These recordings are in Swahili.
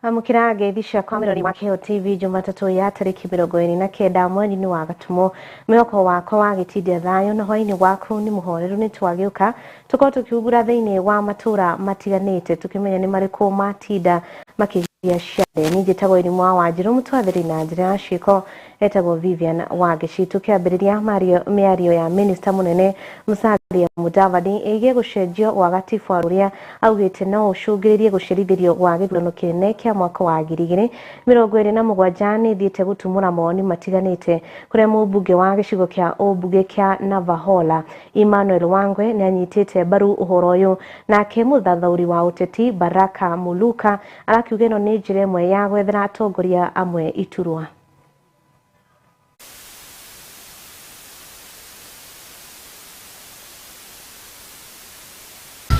Mukira geithisha kwa mirori wa Keo TV Jumatatu ya tariki 29 mweri wa Gatumu mwaka wako wa gitidia thayo na hoini waku ni muhoreru ni twagiuka tuko tukiugura thiini wa matura matiganite tukimenya ni mariku matinda makigia ciade ni njitagwo irimu wa Wanjiru mutwathiri na njira ciko etagwo Vivian Wagici tukiambiriria miario ya minister munene Musalia Mudavadi ege gucenjio wa gatifu aruria augite no ucungiririe gucirithirio wa githurano kinene kia mwaka wa 2027 ni thiete gutumura moni matiganite kuria mubunge wa gicigo kia ubunge kia Navahola Emmanuel Wangwe ni anyitite baru uhoro uyu nake muthathauri wa uteti Baraka Muluka arakiuga no ni njira imwe ya gwethera atongoria amwe iturwa.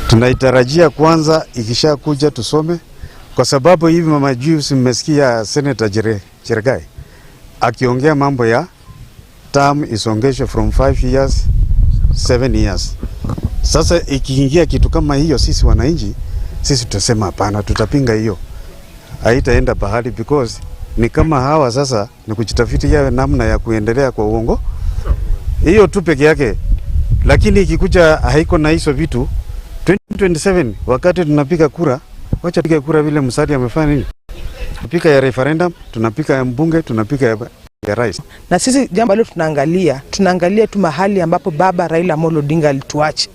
Tunaitarajia kwanza ikisha kuja tusome, kwa sababu hivi mama juzi mmesikia Senator Chergai akiongea mambo ya term isongeshwe from 5 years 7 years. Sasa ikiingia kitu kama hiyo, sisi wananchi sisi tutasema hapana, tutapinga hiyo, haitaenda bahali, because ni kama hawa sasa ni kujitafiti ya namna ya kuendelea kwa uongo hiyo tu peke yake. Lakini ikikuja haiko na hizo vitu 2027 wakati tunapiga kura, wacha tupige kura vile Musalia amefanya nini? Tupika ya referendum, tunapika ya mbunge, tunapika ya rais. Na sisi jambo leo tunaangalia tu mahali ambapo baba Raila Amolo Odinga alituacha.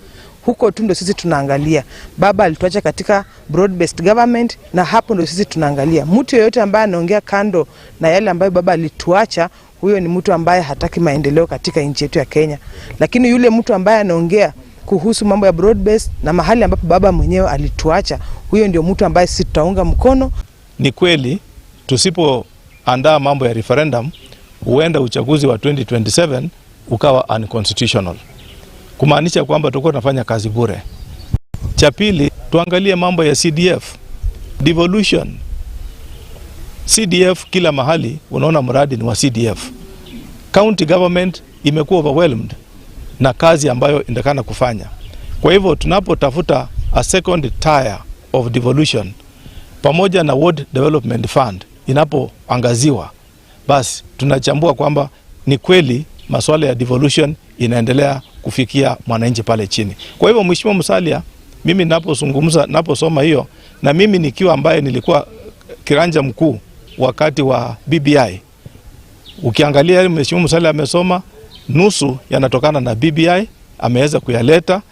Huko tu ndio sisi tunaangalia. Baba alituacha katika broad based government, na hapo ndio sisi tunaangalia. Mtu yeyote ambaye anaongea kando na yale ambayo baba alituacha, huyo ni mtu ambaye hataki maendeleo katika nchi yetu ya Kenya. Lakini yule mtu ambaye anaongea kuhusu mambo ya broad based na mahali ambapo baba mwenyewe alituacha, huyo ndio mtu ambaye sisi tutaunga mkono. Ni kweli tusipoandaa mambo ya referendum, huenda uchaguzi wa 2027 ukawa unconstitutional, kumaanisha kwamba tutakuwa tunafanya kazi bure. Cha pili, tuangalie mambo ya CDF devolution. CDF kila mahali unaona mradi ni wa CDF. County government imekuwa overwhelmed na kazi ambayo indakana kufanya. Kwa hivyo tunapotafuta a second tier of devolution pamoja na Ward Development Fund inapoangaziwa, basi tunachambua kwamba ni kweli masuala ya devolution inaendelea kufikia mwananchi pale chini. Kwa hivyo Mheshimiwa Musalia, mimi naposoma hiyo, na mimi nikiwa ambaye nilikuwa kiranja mkuu wakati wa BBI, ukiangalia Mheshimiwa Musalia amesoma nusu yanatokana na BBI, ameweza kuyaleta,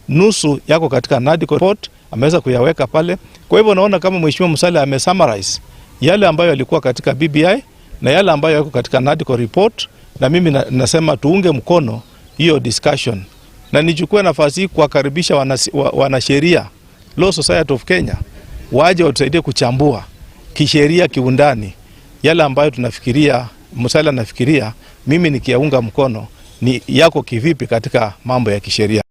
nusu yako katika NADCO report, ameweza kuyaweka pale. Kwa hivyo naona kama Mheshimiwa Musalia amesummarize yale ambayo yalikuwa katika BBI na yale ambayo yako katika NADCO report, na mimi nasema tuunge mkono hiyo discussion, na nichukue nafasi hii kuwakaribisha wanasheria Law Society of Kenya waje watusaidie kuchambua kisheria kiundani yale ambayo tunafikiria Musalia anafikiria, mimi nikiyaunga mkono ni yako kivipi katika mambo ya kisheria.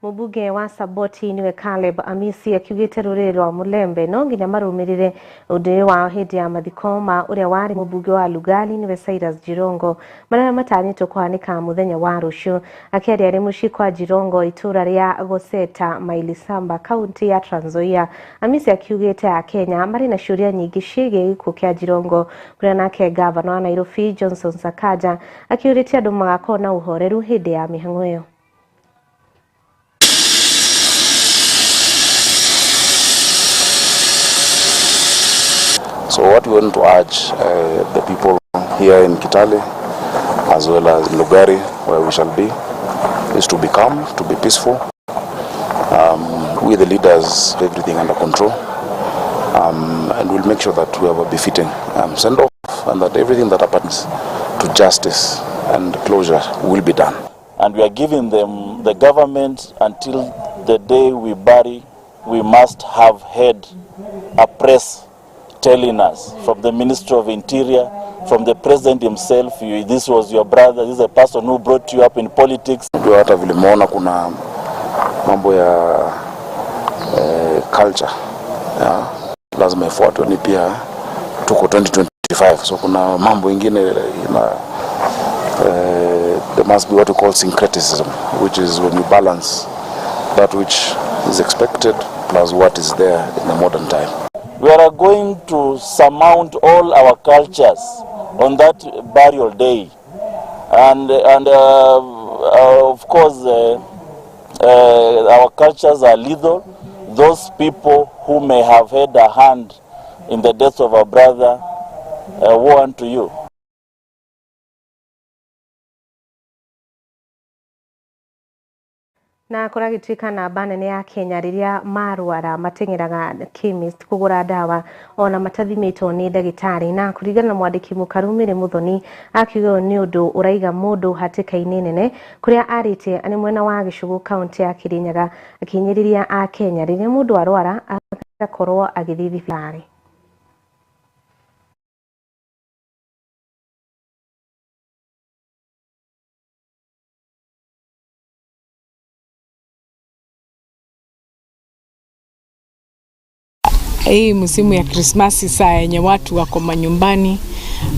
Mubunge wa Saboti niwe Caleb Amisi akiugite ruriri rwa Mulembe no nginya marumirire undu wa hindi ya mathikoma uria wari mubunge wa Lugali niwe Cyrus Jirongo maria matanyitwo kwanika muthenya wa rucio akiaria ari muci kwa Jirongo itura ria Goseta Mailisamba kaunti ya Trans Nzoia. Amisi akiugite a Kenya mari na ciuria nyingi ciige gikuo kia Jirongo kuria nake gavana wa Nairobi Johnson Sakaja akiuritie andu magakona na uhoreru hindi ya mihang'o iyo. So what we want to urge the people here in Kitale as well as in Lugari, where we shall be, is to be calm, to be peaceful. We the leaders have everything under control, and we'll make sure that we have a befitting send-off, and that everything that happens to justice and closure will be done. And we are giving them the government until the day we bury. We must have had a press telling us from the Minister of Interior, from the President himself, this was your brother, this is a person who brought you up in politics. Hata vile muona kuna mambo ya culture ya lazima ifuatwe, ni pia tuko 2025, so kuna mambo ingine there must be what we call syncretism, which is when you balance that which is expected plus what is there in the modern time. We are going to surmount all our cultures on that burial day, and of course our cultures are lethal. Those people who may have had a hand in the death of a brother, woe unto you. Na kuragituika namba nene ya Kenya riria marwara matengeraga chemist kugura dawa ona matathimitwo ni ndagitari na kurigana na mwandiki Mukarumire Muthoni akiuga ni undu uraiga mundu hatikaini nene kuria arite ani mwena wa Gicugu county ya Kirinyaga akinyiriria a Kenya riria mundu arwara agakorwo agithii thibitari. Hii msimu ya Krismasi saa yenye watu wako manyumbani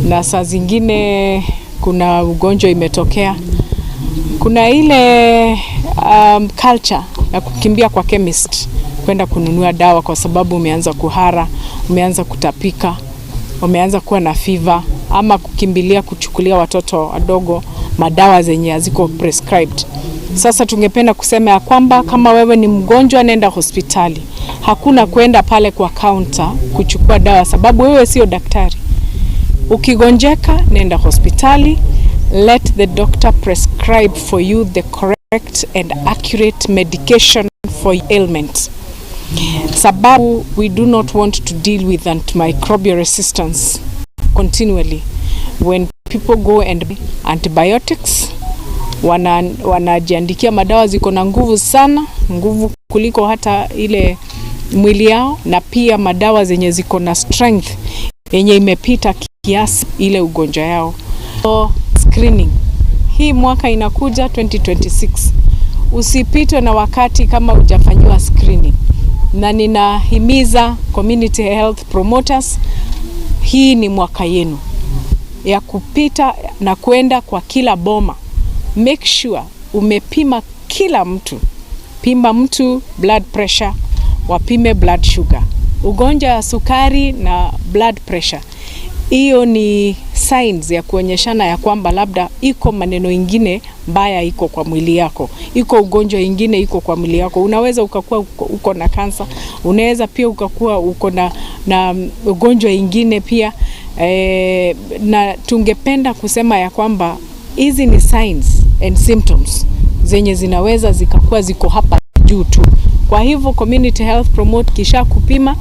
na saa zingine kuna ugonjwa imetokea. Kuna ile culture ya kukimbia kwa chemist kwenda kununua dawa kwa sababu umeanza kuhara, umeanza kutapika, umeanza kuwa na fever, ama kukimbilia kuchukulia watoto wadogo madawa zenye haziko prescribed. Sasa tungependa kusema ya kwamba kama wewe ni mgonjwa nenda hospitali. Hakuna kwenda pale kwa counter kuchukua dawa sababu wewe sio daktari. Ukigonjeka nenda hospitali, let the doctor prescribe for you the correct and accurate medication for your ailment. Sababu we do not want to deal with antimicrobial resistance continually. When people go and antibiotics, wanajiandikia madawa ziko na nguvu sana, nguvu kuliko hata ile mwili yao, na pia madawa zenye ziko na strength yenye imepita kiasi ile ugonjwa yao. So, screening hii mwaka inakuja 2026, usipitwe na wakati kama hujafanywa screening, na ninahimiza community health promoters, hii ni mwaka yenu ya kupita na kwenda kwa kila boma. Make sure umepima kila mtu. Pima mtu blood pressure, wapime blood sugar. Ugonjwa wa sukari na blood pressure, hiyo ni signs ya kuonyeshana ya kwamba labda iko maneno ingine mbaya iko kwa mwili yako. Iko ugonjwa ingine iko kwa mwili yako. Unaweza ukakuwa uko na kansa, unaweza pia ukakuwa uko na ugonjwa ingine pia. Na tungependa kusema ya kwamba hizi ni signs and symptoms zenye zinaweza zikakuwa ziko hapa juu tu. Kwa hivyo community health promote kisha kupima,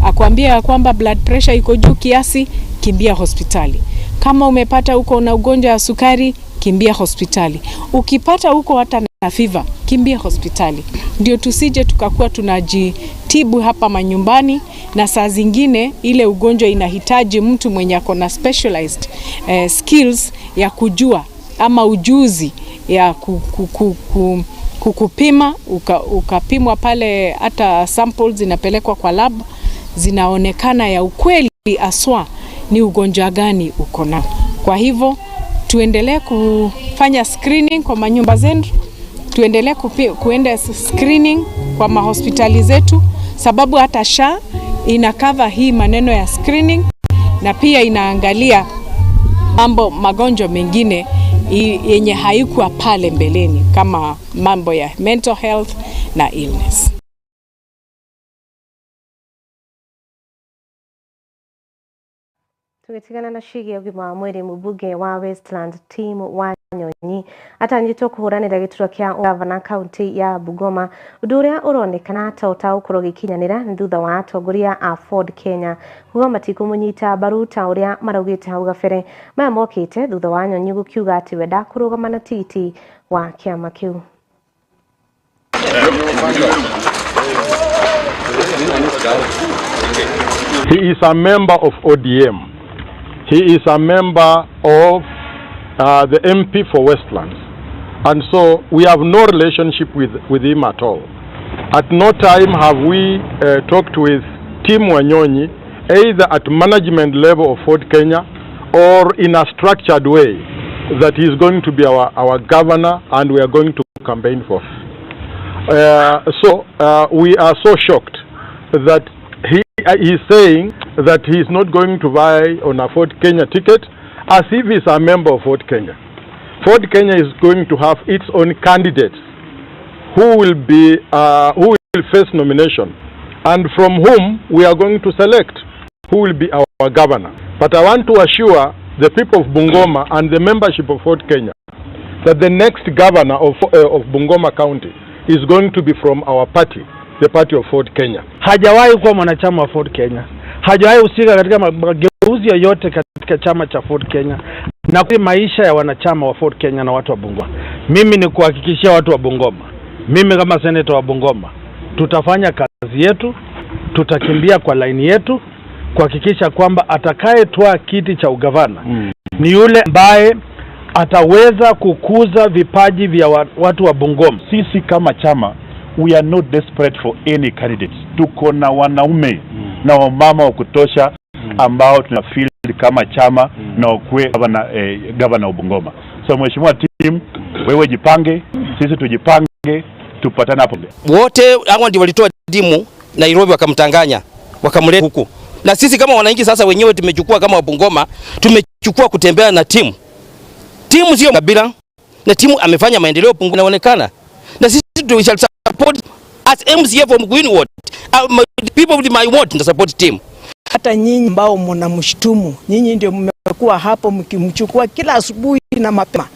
akwambia ya kwamba blood pressure iko juu kiasi, kimbia hospitali. Kama umepata uko na ugonjwa wa sukari, kimbia hospitali. Ukipata uko hata na fever, kimbia hospitali. Ndio tusije tukakuwa tunajitibu hapa manyumbani, na saa zingine ile ugonjwa inahitaji mtu mwenye ako na specialized skills ya kujua ama ujuzi ya kukupima, ukapimwa pale, hata samples zinapelekwa kwa lab, zinaonekana ya ukweli aswa ni ugonjwa gani uko na. Kwa hivyo tuendelee kufanya screening kwa manyumba zetu, tuendelee kuenda screening kwa mahospitali zetu, sababu hata SHA ina cover hii maneno ya screening, na pia inaangalia magonjwa mengine yenye haikuwa pale mbeleni kama mambo ya mental health na illness. Tukitigana na shigi ya ugima wa mwiri, mbunge wa Westland Tim Wanyonyi atanyitwo kuhuranira gituro kia gavana kaunti ya Bungoma, undu uria uronekana ta utaukorwo gikinyanira ni thutha wa atongoria a Ford Kenya kuga matikumunyita mbaru ta uria maraugite hau gabere maya mokite thutha wa Wanyonyi gukiuga ati we ndakurugama na titi wa kiama kiu. He is a member of ODM. He is a member of the MP for Westlands. And so we have no relationship with him at all. At no time have we talked with Tim Wanyonyi, either at management level of Ford Kenya or in a structured way that he is going to be our governor and we are going to campaign for. We are so shocked that he is saying that he is not going to buy on a Ford Kenya ticket, as if he is a member of Ford Kenya. Ford Kenya is going to have its own candidates who will face nomination, and from whom we are going to select who will be our governor. But I want to assure the people of Bungoma and the membership of Ford Kenya that the next governor of Bungoma County is going to be from our party, the party of Ford Kenya. Hajawahi kuwa mwanachama wa Ford Kenya. Hajawahi husika katika mageuzi yoyote katika chama cha Ford Kenya na kwa maisha ya wanachama wa Ford Kenya na watu wa Bungoma. Mimi ni kuhakikishia watu wa Bungoma, mimi kama senator wa Bungoma, tutafanya kazi yetu, tutakimbia kwa laini yetu kuhakikisha kwamba atakayetoa kiti cha ugavana ni yule ambaye ataweza kukuza vipaji vya watu wa Bungoma. Sisi kama chama, we are not desperate for any candidates. Tuko na wanaume na wamama wa kutosha ambao tunafeel kama chama na ukwe gavana wa Bungoma. So mheshimiwa team, wewe jipange, sisi tujipange, tupatane hapo. Wote hao ndio walitoa timu Nairobi wakamtanganya, wakamleta huku. Na sisi kama wananchi sasa wenyewe tumechukua kama Bungoma, tumechukua kutembea na timu. Timu sio kabila, na timu amefanya maendeleo Bungoma inaonekana. Na sisi we shall support as MCF from Queen Ward. People of my ward to support team. Hata nyinyi ambao mnamshtumu, nyinyi ndio mmekuwa hapo mkimchukua kila asubuhi na mapema.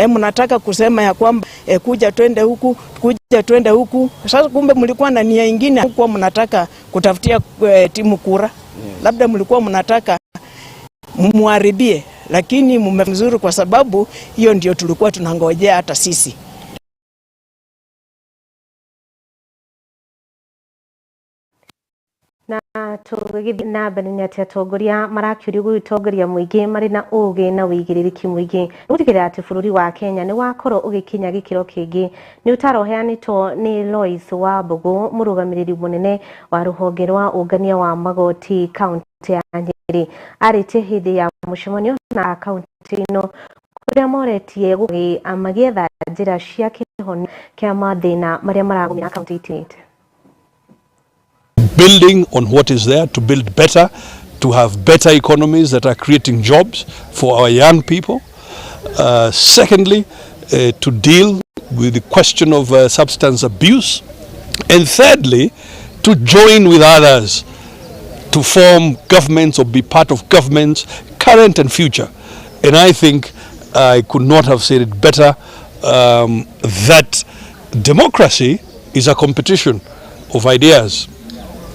Mnataka kusema ya kwamba kuja twende huku, kuja twende huku. Sasa kumbe mlikuwa na nia nyingine, huko mnataka kutafutia timu kura. Labda mlikuwa mnataka muharibie, lakini mmemzuru kwa sababu hiyo ndio tulikuwa tunangojea hata sisi. na tugithi na mbere ni ati atongoria marakiurio gwitongoria muingi mari na ugi na wigiriki muingi gutigirira ati bururi wa Kenya ni wakorwo ugikinya gikiro kingi ni utaroheanitwo ni Lois Wambugu murugamiriri munene wa ruhonge rwa ungania wa magoti kaunti ya Nyeri arite hindi ya mucemanio na kaunti ino kuria moretie gugi amagetha njira cia kihoni kia mathina maria maragumira kaunti itiite. Building on what is there to build better, to have better economies that are creating jobs for our young people. Secondly, to deal with the question of substance abuse. And thirdly, to join with others to form governments or be part of governments, current and future. And I think I could not have said it better, that democracy is a competition of ideas.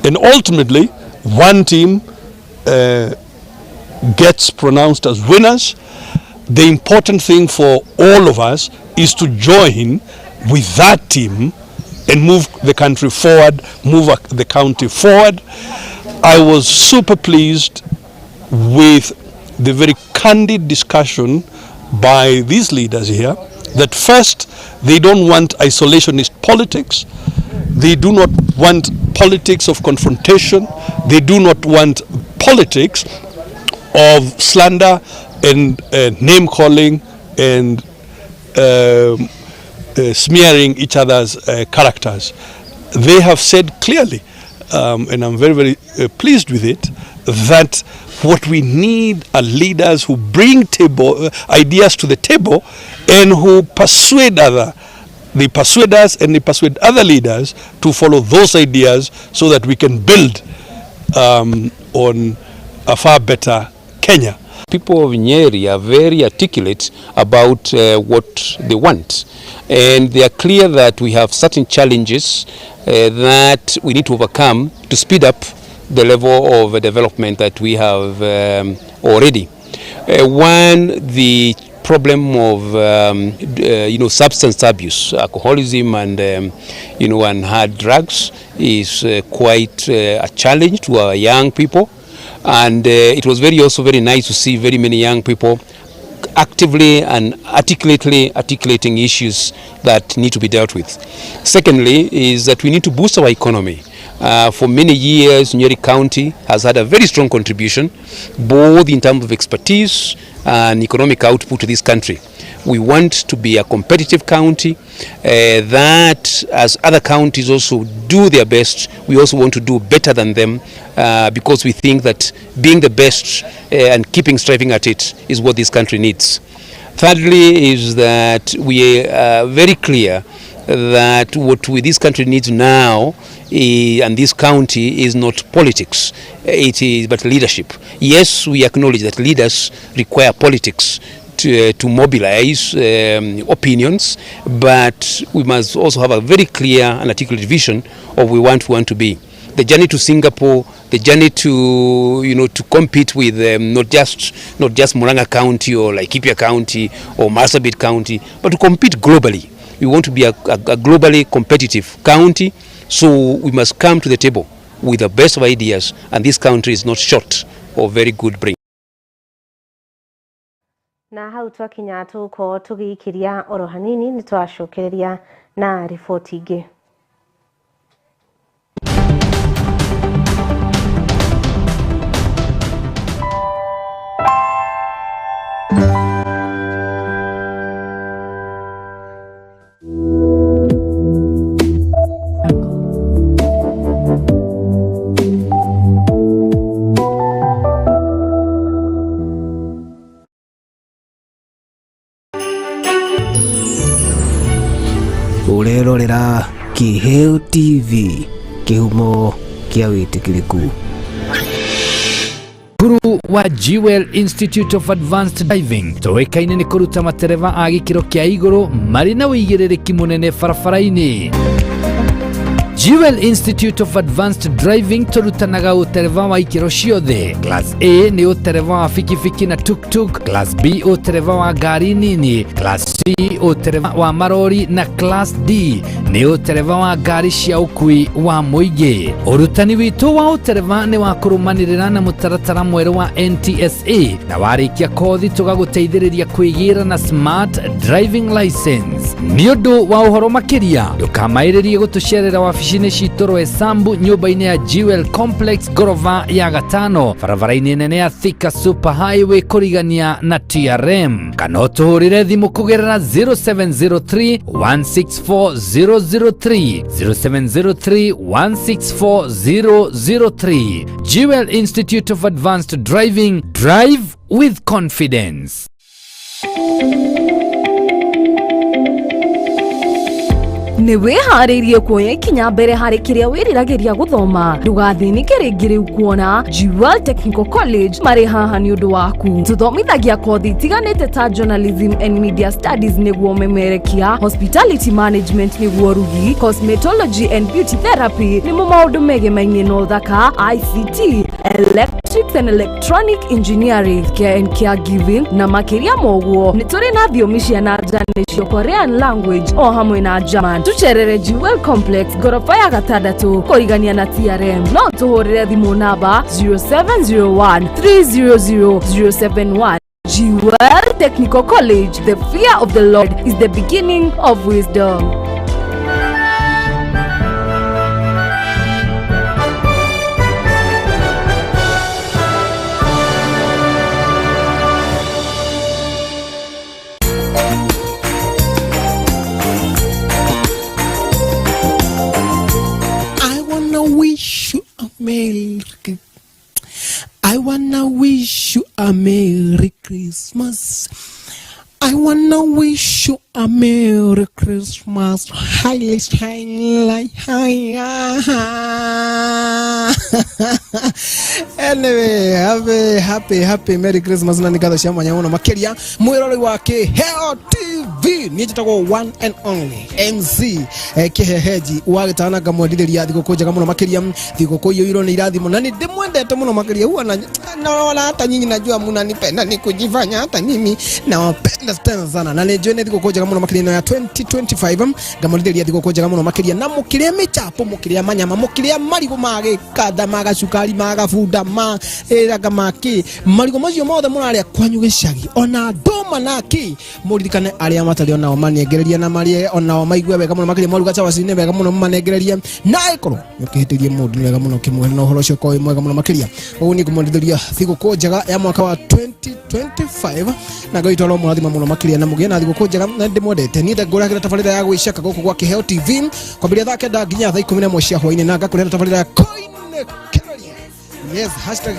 And ultimately, one team gets pronounced as winners. The important thing for all of us is to join with that team and move the country forward, move the county forward. I was super pleased with the very candid discussion by these leaders here, that first, they don't want isolationist politics. They do not want politics of confrontation. They do not want politics of slander and name calling and smearing each other's characters. They have said clearly, and I'm very, very pleased with it, that what we need are leaders who bring ideas to the table and who persuade us and they persuade other leaders to follow those ideas so that we can build on a far better Kenya. People of Nyeri are very articulate about what they want, and they are clear that we have certain challenges that we need to overcome to speed up the level of development that we have already. One, the problem of substance abuse, alcoholism, and and hard drugs is quite a challenge to our young people, and it was also very nice to see very many young people actively and articulating issues that need to be dealt with. Secondly, is that we need to boost our economy. For many years, Nyeri County has had a very strong contribution, both in terms of expertise an economic output to this country. We want to be a competitive county that, as other counties also do their best, we also want to do better than them because we think that being the best and keeping striving at it is what this country needs. Thirdly is that we are very clear that what this country needs now and this county is not politics, it is but leadership. Yes, we acknowledge that leaders require politics to mobilize opinions, but we must also have a very clear and articulate vision of what we want to be. The journey to Singapore, the journey to to compete with not just Murang'a County or Laikipia County or Marsabit County, but to compete globally. We want to be a globally competitive county, so we must come to the table with the best of ideas, and this country is not short of very good brain. Na hau twakinya tuko tugikiria oro hanini nitwacokereria na riboti ingi. Urerorera Kiheo TV, kihumo kia witikiriku. Guru wa Jewel Institute of Advanced Driving toekaine ni kuruta matereva a gikiro kia iguru mari na wigiririki munene farafara-ini. Jewel Institute of Advanced Driving turutanaga utereva wa ikiro ciothe. Class A ni utereva wa fikifiki na tuk-tuk, Class B utereva wa gari nini, Class C utereva wa marori na Class D ni utereva wa gari cia ukui wa muingi. Urutani witu wa utereva ni wa kurumanirira na mutaratara mweru wa NTSA na warikia kothi tugaguteithiriria kwigira na Smart Driving License. Ni undu wa uhoro makiria ndukamairirie gutucerera wabici citoro Sambu nyumba-ini ya Jewel Complex gorova ya gatano barabara-ini nene ya Thika Super Highway kurigania na TRM. Kana utuhurire thimu kugerera 0703 164003 0703 164003. Jewel Institute of Advanced Driving, drive with confidence. Ni wihariirie kuoya ikinya mbere hari kiria wiriragiria guthoma ndugathinike ringi riu kuona Jewel Technical College mari haha ni undu waku. Tuthomithagia kothi itiganite ta journalism and media studies niguo memerekia, hospitality management niguo rugi, cosmetology and beauty therapy ni maundu megemaine no thaka, ICT, electrics and electronic engineering, care and caregiving na makiria moguo. Ni turi na thiomi cia na nja Korean language o hamwe na German. Tucherere Jewel Complex gorofa ya gatandatu kurigania na TRM. No tuhurire thimu namba 0701 300 071. Jewel Technical College, the fear of the Lord is the beginning of wisdom. I wanna wish you a Merry Christmas. I wanna wish you a Merry Christmas. Highly shine like Anyway, happy Merry Christmas na nigatho cia mwanya muno makiria mwirori wa Kiheo TV ni njitagwo one and only MC Kiheheji wagitanaga mwendithĩria thigũkũ njega muno makiria thigũkũ iyo iro ni irathimo na ni ndimwendete muno makiria huwa na wala hata nyinyi najua mnanipenda ni kujifanya hata mimi nawapenda tena sana na nijue ni thigũkũ njega muno makiria ya 2025 ngamuritheria thigũkũ njega muno makiria na mukiria michapo mukiria manyama mukiria marigo mage kada maga cukari maga bunda ma eraga maki marigo macio mothe mũraria kwanyu gĩcagi ona ndoma naki muririkane arĩa matarĩ onao manengereria na marie onao maigue wega muno makiria maruga chawacine wega muno manengereria na ĩkorwo ũkĩhĩtĩrie mũndũ wega muno kĩmwe na ũhoro ũcio kwa mwega muno makiria ũguo nĩ ngũmũrithiria thigũkũ njega ya mwaka wa 2025 na goitoro mũrathima muno makiria na mũgĩe na thigũkũ njega na ndĩmwendete niĩ ngũragĩra tabarĩra ya gwĩcaka gũkũ gwa Kĩheo TV kwambĩrĩria thaa kenda nginya thaa 11 cia hwaĩ-inĩ na ngakũrehera tabarĩra ya Koine Kenya. Yes,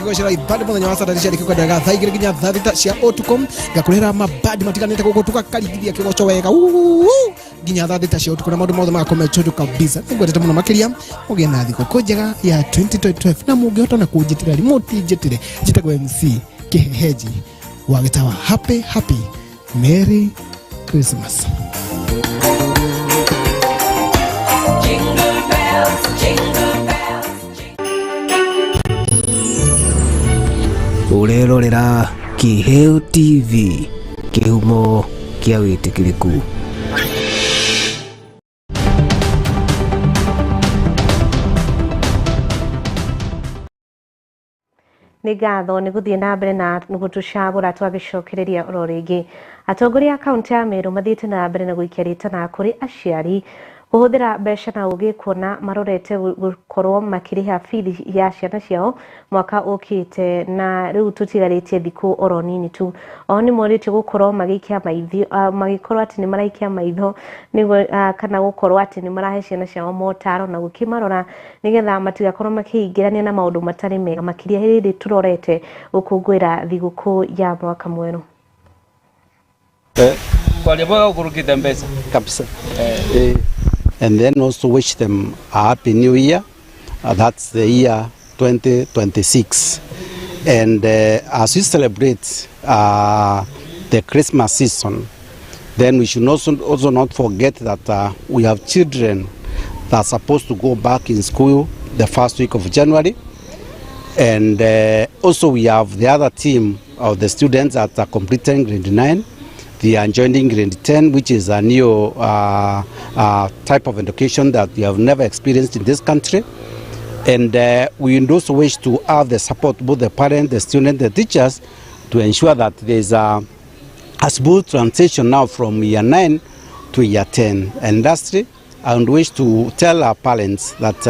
#goshera ibadi mũthenya wa Saturday cia rĩkĩko ndaga thaa 2 nginya thaa 3 cia ũtukũ ngakũrehera mabadi matiganĩte gũkũ tukakarigithia kĩgoco wega nginya thaa 3 cia ũtukũ na maũndũ mothe magakomechojo kabisa. Nĩngwendete mũno makiria mũgĩe na thikũ njega ya 2025 na mũngĩhota na kũnjĩtĩra remote njĩtĩre njĩtagwo MC Kĩheheji wa gĩtawa. Happy Merry Christmas. Urerorera Kĩheo TV, kĩhumo kĩa wĩtĩkĩrĩku. Nĩ ngatho nĩ gũthiĩ na mbere na gũtũcagũra twagĩcokereria oro rĩngĩ. Atongoria a kaunti ya Meru mathiĩte na mbere na gũikia ritana kũrĩ aciari kũhũthĩra mbeca na ũgĩ kuona marorete gũkorwo makĩrĩha bithi ya ciana ciao mwaka ũkĩte na rĩu tũtigarĩtie thikũ oro nini tu. O nĩ morĩtio gũkorwo magĩikia maitho magĩkorwo atĩ nĩ maraikia maitho nĩguo kana gũkorwo atĩ nĩ marahe ciana ciao motaro na gũkĩmarora nĩgetha matigakorwo makĩingĩrania na maũndũ matarĩ mega makĩria hĩndĩ tũrorete gũkũngũĩra thigũkũ ya mwaka mwerũ. Kwa lebo kurukita mpesa kabisa. And then also wish them a happy new year. That's the year 2026. And as we celebrate the Christmas season, then we should also not forget that we have children that are supposed to go back in school the first week of January. And also we have the other team of the students that are completing grade 9. They are joining grade 10, which is a new type of education that we have never experienced in this country. And we also wish to have the support, both the parents, the students, the teachers, to ensure that there is a smooth transition now from year 9 to year 10. And lastly, I would wish to tell our parents that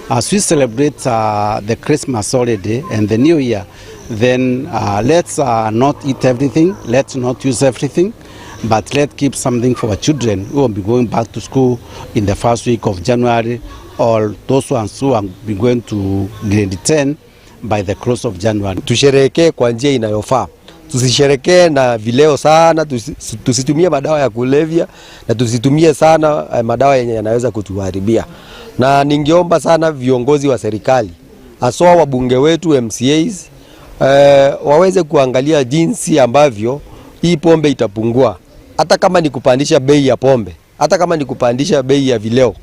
as we celebrate the Christmas holiday and the New Year, then let's not eat everything, let's not use everything, but let's keep something for our children who will be going back to school in the first week of January, or those ones who will be going to grade 10 by the close of January. Tusherehekee kwa njia inayofaa. Tusisherekee na vileo sana, tusitumie madawa ya kulevya na tusitumie sana madawa yenye yanaweza kutuharibia. Na ningeomba sana viongozi wa serikali, haswa wabunge wetu MCAs, waweze kuangalia jinsi ambavyo hii pombe itapungua. Hata kama ni kupandisha bei ya pombe, hata kama ni kupandisha bei ya vileo.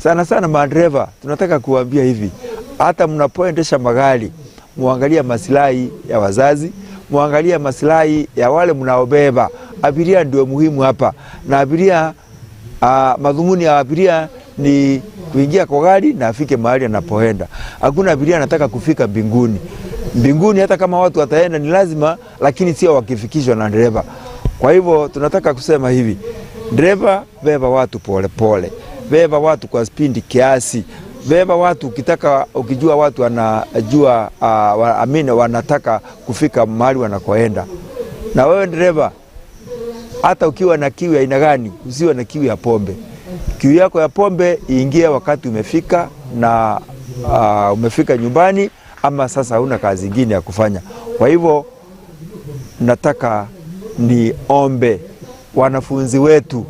Sana madereva tunataka kuambia hivi, hata mnapoendesha magari muangalia maslahi ya wazazi, muangalia maslahi ya wale mnaobeba. Abiria ndio muhimu hapa, na abiria madhumuni ya abiria ni kuingia kwa gari na afike mahali anapoenda. Hakuna abiria anataka kufika mbinguni. Mbinguni hata kama watu wataenda ni lazima, lakini sio wakifikishwa na dereva. Kwa hivyo tunataka kusema hivi, dereva beba watu pole pole, beba watu kwa spindi kiasi, beba watu ukijua watu wanajua wanataka kufika mahali wanakoenda. Na wewe dereva, hata ukiwa na kiu ya aina gani, usiwe na kiu ya pombe. Kiu yako ya pombe iingie wakati umefika na umefika nyumbani, ama sasa huna kazi nyingine ya kufanya. Kwa hivyo nataka niombe wanafunzi wetu,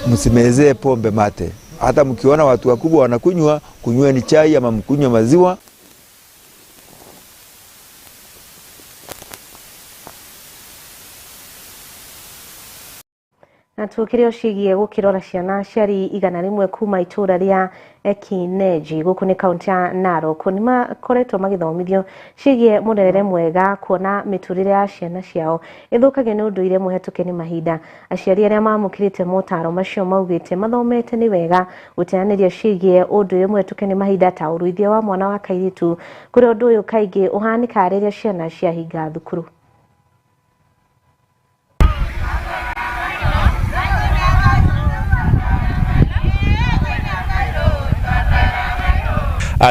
msimezee pombe mate. Hata mkiona watu wakubwa wanakunywa, kunyweni chai ama mkunywe maziwa. Na tukire oshigie gukirora ciana ciari 100 kuma itura ria Ekineji guku ni kaunti ya Narok ni makoretwo magithomithio cigie murerere mwega kuona miturire ya ciana ciao ithukage ni unduire muhetuke ni mahinda. Aciari aria mamukirite motaro macio maugite mathomete ni wega guteaniria cigie unduire muhetuke ni mahinda ta uruithia wa mwana wa kairitu kuri undu uyu kaingi uhanika riria ciana cia hinga thukuru.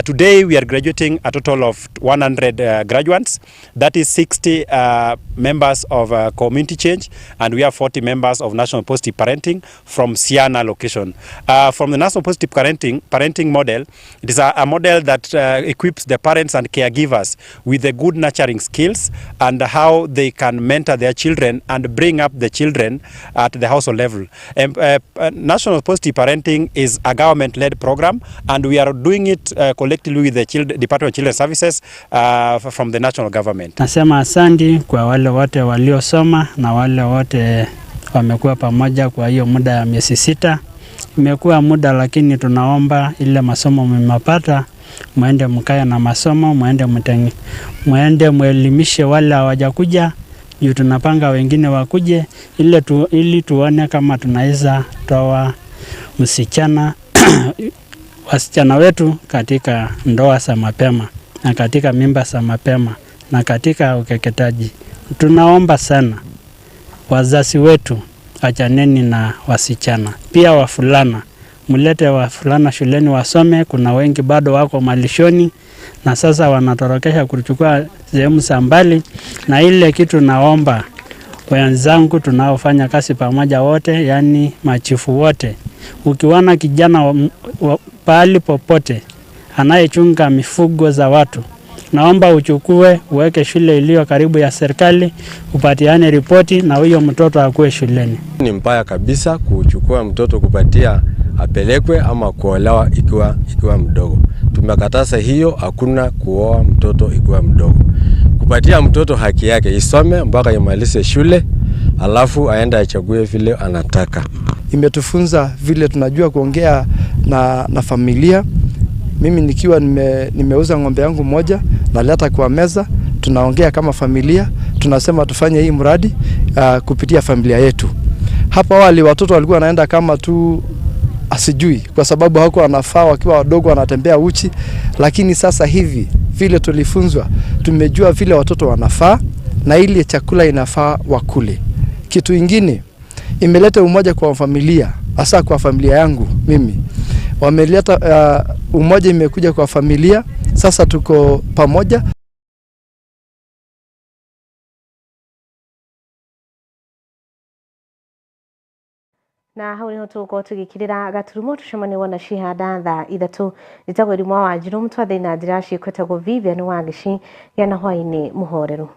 Today we are graduating a total of 100 graduates. That is 60 members of community change, and we have 40 members of National Positive Parenting from Siana location. From the National Positive Parenting model, it is a model that equips the parents and caregivers with the good nurturing skills and how they can mentor their children and bring up the children at the household level. National Positive Parenting is a government-led program, and we are doing it collectively with the Department of Children Services from the national government. Nasema asante kwa wale wote waliosoma na wale wote wamekuwa pamoja kwa hiyo muda ya miezi 6. Imekuwa muda, lakini tunaomba ile masomo mmepata muende mkaya na masomo, muende muelimishe wale hawajakuja, juu tunapanga wengine wakuje ili tuone kama tunaweza toa msichana wasichana wetu katika ndoa za mapema na katika mimba za mapema na katika ukeketaji. Tunaomba sana wazazi wetu, achaneni na wasichana. Pia wafulana, mulete wafulana shuleni wasome. Kuna wengi bado wako malishoni na sasa wanatorokesha kuchukua sehemu za mbali. Na ile kitu naomba wenzangu tunaofanya kazi pamoja wote, yani machifu wote, ukiwana kijana pahali popote anayechunga mifugo za watu, naomba uchukue uweke shule iliyo karibu ya serikali, upatiane ripoti na huyo mtoto akue shuleni. Ni mbaya kabisa kuchukua mtoto kupatia apelekwe ama kuolewa ikiwa mdogo. Tumekataza hiyo, hakuna kuoa mtoto ikiwa mdogo. Kupatia mtoto haki yake, isome mpaka imalize shule, alafu aende achague vile anataka. Imetufunza vile tunajua kuongea na familia. Mimi nikiwa nimeuza ng'ombe yangu moja, naleta kwa meza, tunaongea kama familia, tunasema tufanye hii mradi kupitia familia yetu. Hapa wali watoto walikuwa wanaenda kama tu asijui, kwa sababu hawakuwa wanafaa wakiwa wadogo wanatembea uchi, lakini sasa hivi vile tulifunzwa, tumejua vile watoto wanafaa na ile chakula inafaa wakule. Kitu ingine imeleta umoja kwa familia, hasa kwa familia yangu mimi. Wameleta umoja, imekuja kwa familia, sasa tuko pamoja. Na hau niho tugukorwo tugikirira gaturumo tucemani wona cihanda thaa 3 nitagwo Rimwa Wanjiru mtwathĩ na njĩra ciĩkwetagwo Vivian Wagici gĩa na hwaĩ-inĩ mũhoreru.